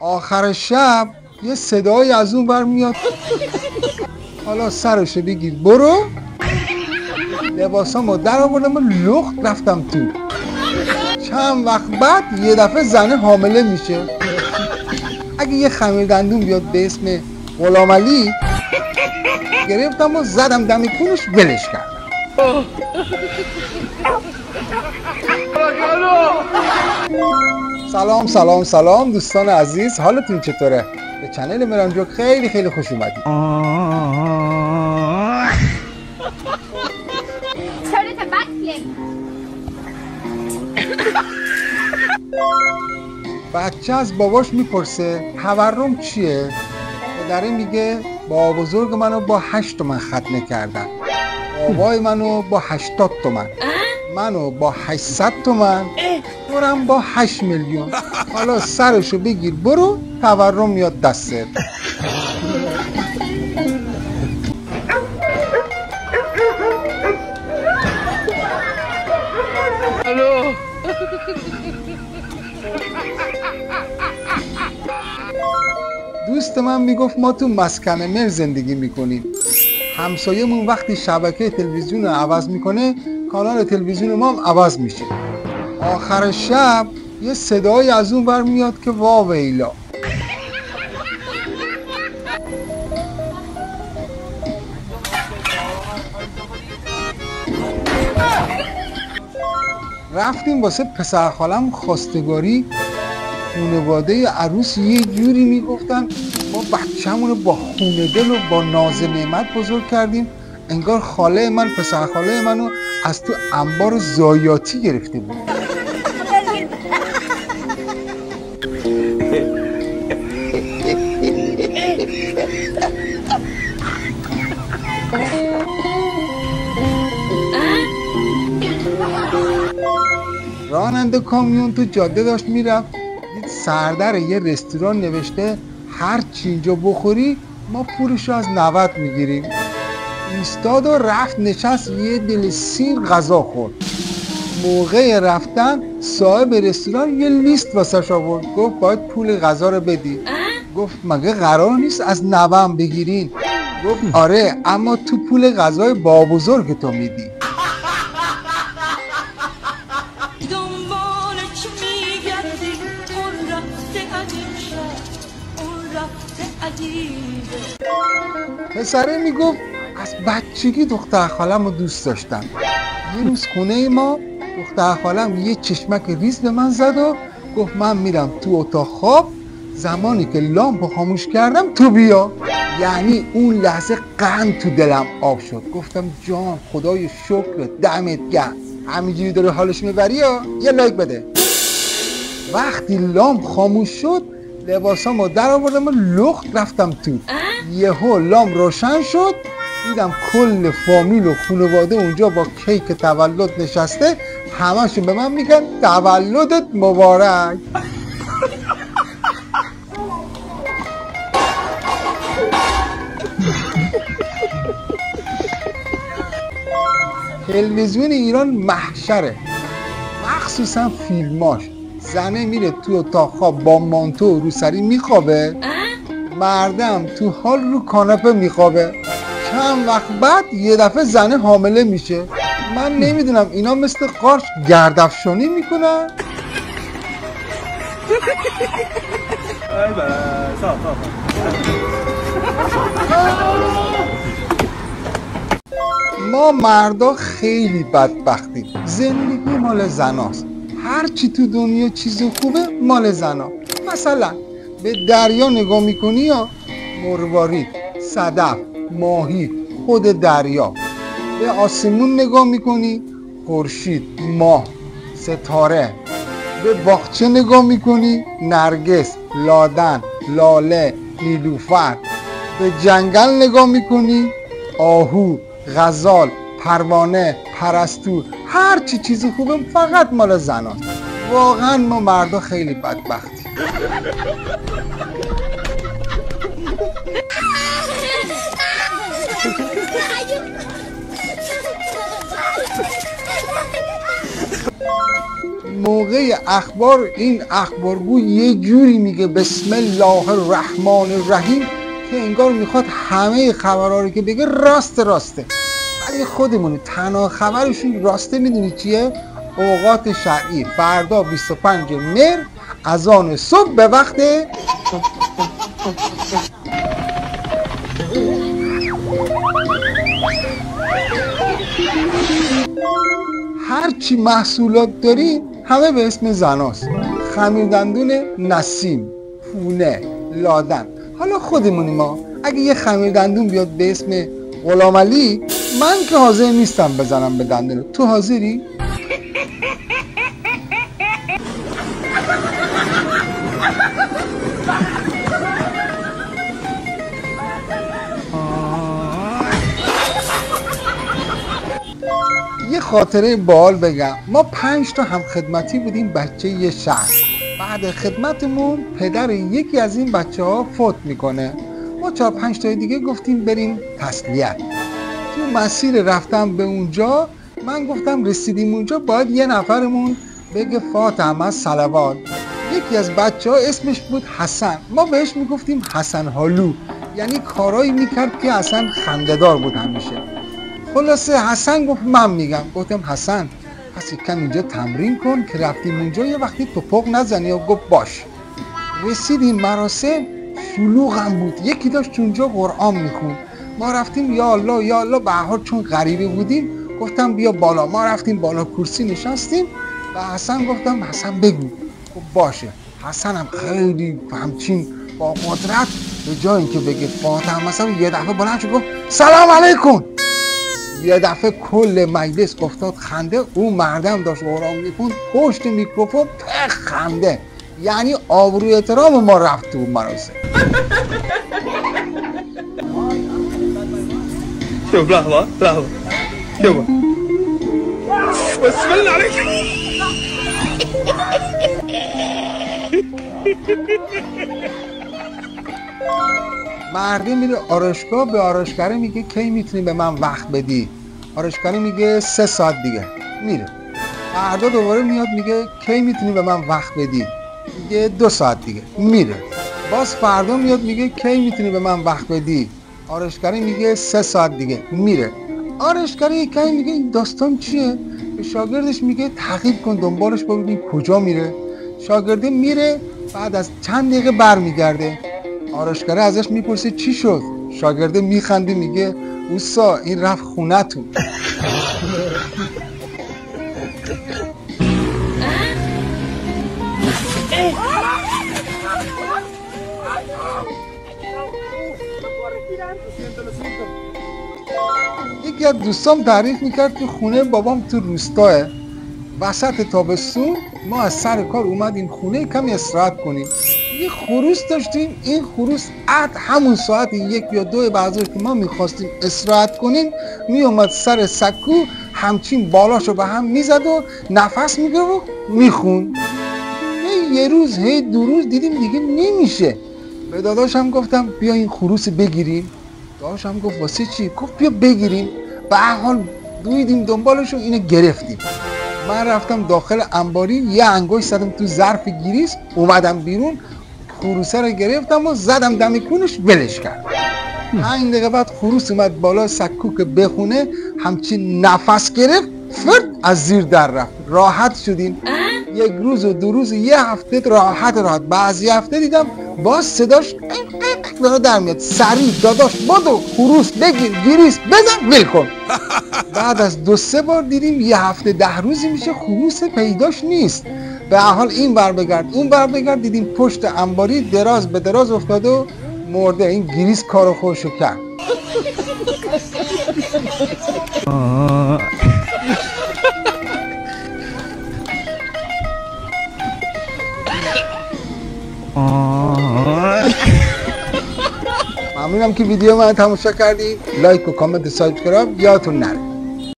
آخر شب یه صدایی از اون بر میاد حالا سرشو بگیر برو. لباسامو در آوردم و لخت رفتم تو. چند وقت بعد یه دفعه زنه حامله میشه. اگه یه خمیر دندون بیاد به اسم غلام علی گرفتم و زدم دم کونش ولش کردم. سلام سلام سلام دوستان عزیز، حالتون چطوره؟ به چنل میران جوک خیلی خیلی خوش اومدید. بچه از باباش میپرسه تورم چیه؟ پدره میگه بابا بزرگ منو با 8 تومن ختنه کردن، بابای منو با 80 تومن، منو با 800 تومن، دورم با 8 میلیون. حالا سرشو بگیر برو، تورم میاد دستت. دوست من میگفت ما تو مسکن مر زندگی میکنیم، همسایه‌مون وقتی شبکه تلویزیون رو عوض میکنه کانال تلویزیون ما هم عوض میشه. آخر شب یه صدایی از اون بر میاد که وا ویلا. رفتیم واسه پسر خالم خواستگاری. خانواده عروس یه جوری میگفتن ما بچه‌مون رو با خونه دل و با ناز نعمت بزرگ کردیم، انگار خاله من پسر خاله منو از تو انبار ضایعاتی گرفته بود. راننده کامیون تو جاده داشت میرفت، دید سردر یه رستوران نوشته هر چی اینجا بخوری ما پولشو از 90 میگیریم. ایستاد و رفت نشست یه دل سیر غذا خورد. موقع رفتن صاحب رستوران یه لیست واسش آورد، گفت باید پول غذا رو بدی. گفت مگه قرار نیست از 90 بگیرین؟ گفت آره اما تو پول غذای با بزرگ تو میدی. پسره میگفت از بچگی دختر خالم رو دوست داشتم. یه روز خونه ما دختر خالم یه چشمک ریز به من زد و گفت من میرم تو اتاق خواب، زمانی که لامپو خاموش کردم تو بیا. یعنی اون لحظه قند تو دلم آب شد. گفتم جان خدای شکر دمت گرم، همینجوری داره حالش میبری یا یه لایک بده. وقتی لامپ خاموش شد لباسامو در آوردم و لخت رفتم تو. یهو لامپ روشن شد، دیدم کل فامیل و خانواده اونجا با کیک تولد نشسته، همشون به من میگن تولدت مبارک. تلویزیون ایران محشره، مخصوصا فیلماش. زنه میره تو اتاق خواب با مانتو و روسری میخوابه، مردم تو حال رو کاناپه میخوابه. چند وقت بعد یه دفعه زنه حامله میشه. من نمیدونم اینا مثل قارچ گردافشانی میکنن. ما مردا خیلی بدبختیم، زندگی مال زناست. هرچی تو دنیا چیز خوبه مال زنا. مثلا به دریا نگاه میکنی یا مروارید، صدف، ماهی، خود دریا. به آسمون نگاه میکنی، خورشید، ماه، ستاره. به باغچه نگاه میکنی، نرگس، لادن، لاله، نیلوفر. به جنگل نگاه میکنی، آهو، غزال، پروانه، پرستو. هر چی چیز خوبه فقط مال زناست. واقعا ما مردا خیلی بدبختیم. موقع اخبار این اخبارگو یه جوری میگه بسم الله الرحمن الرحیم که انگار میخواد همه خبرها رو که بگه راسته. ولی خودمونی تنها خبرشون راسته میدونی چیه؟ اوقات شرعی فردا 25 مهر اذان صبح به وقت هرچی محصولات داریم همه به اسم زناست. خمیردندون نسیم، پونه، لادن. حالا خودمونی ما اگه یه خمیردندون بیاد به اسم غلامعلی، من که حاضر نیستم بزنم به دندون. تو حاضری؟ یه خاطره باحال بگم. ما 5 تا هم خدمتی بودیم بچه یه شهر. بعد خدمتمون پدر یکی از این بچه ها فوت میکنه. ما 4-5 تا دیگه گفتیم بریم تسلیت. تو مسیر رفتم به اونجا من گفتم رسیدیم اونجا باید یه نفرمون بگه فاتحه از صلوات. یکی از بچه ها اسمش بود حسن. ما بهش میگفتیم حسن هالو، یعنی کارایی میکرد که اصلا خنده‌دار بود همیشه. خلاصه حسن گفت من میگم. گفتم حسن پس یکم اینجا تمرین کن که رفتیم اونجا یه وقتی توپق نزنی. و گفت باش. رسیدیم مراسم، شلوغ هم بود. یکی داشت اونجا قرآن میخوند. ما رفتیم یا الله یا الله. به هر حال چون غریبه بودیم گفتم بیا بالا. ما رفتیم بالا کرسی نشستیم. و حسن گفتم حسن بگو. گفت باشه. حسن هم خیلی همچین با قدرت به جای اینکه بگه فاتحه مثلا یه دفعه بلند شد گفت سلام علیکم. یه دفعه کل مجلس افتاد خنده. اون مردم داشت قرآن میخوند پشت میکروفون پخ خنده. یعنی آبروی احترام ما رفت تو مراسم. شوف لحظة شوف بسم الله عليك. مردی میره آرایشگاه، به آرایشگره میگه کی میتونی به من وقت بدی؟ آرایشگره میگه 3 ساعت دیگه. میره. فردا دوباره میاد میگه کی میتونی به من وقت بدی؟ میگه 2 ساعت دیگه. میره. باز فردا میاد میگه کی میتونی به من وقت بدی؟ آرایشگره میگه 3 ساعت دیگه. میره. آرایشگره یکی میگه این داستان چیه؟ به شاگردش میگه تعقیب کن دنبالش ببین کجا میره. شاگرده میره، بعد از چند دقیقه برمیگرده. آرایشگره ازش میپرسه چی شد؟ شاگرده میخنده میگه اوستا این رفت خونتون. یکی از دوستام تعریف میکرد که خونه بابام تو روستاه، وسط تابستون ما از سر کار اومدیم خونه کمی استراحت کنیم. یه خروس داشتیم. این خروس عد همون ساعت 1 یا 2 بعد که ما میخواستیم استراحت کنیم میومد سر سکو همچین بالاشو به هم میزد و نفس میگرفت و میخون. یه روز 2 روز دیدیم دیگه نمیشه. به داداشم گفتم بیا این خروس بگیریم. داداشم گفت واسه چی؟ گفت بیا بگیریم. به هر حال دویدیم دنبالشو اینو گرفتیم. من رفتم داخل انباری یه انگوش زدم تو ظرف گریس، اومدم بیرون خروسه رو گرفتم و زدم دم کونش ولش کرد. 5 دقیقه بعد خروس اومد بالا سکو که بخونه همچین نفس گرفت فرد از زیر در رفت. راحت شدیم. 1 روز و 2 روز 1 هفته راحت. بعضی هفته دیدم باز صداش داره در میاد. سریع داداش بدو خروس بگیر گریس بزن ول کن. بعد از 2-3 بار دیدیم 1 هفته 10 روزی میشه خروس پیداش نیست. به هر حال این ور بگرد اون ور بگرد دیدیم پشت انباری دراز به دراز افتاده و مرده. این گریس کارو خودشو کرد. ممنونم که ویدیو من تماشا کردید. لایک و کامنت و سابسکرایب یادتون نره.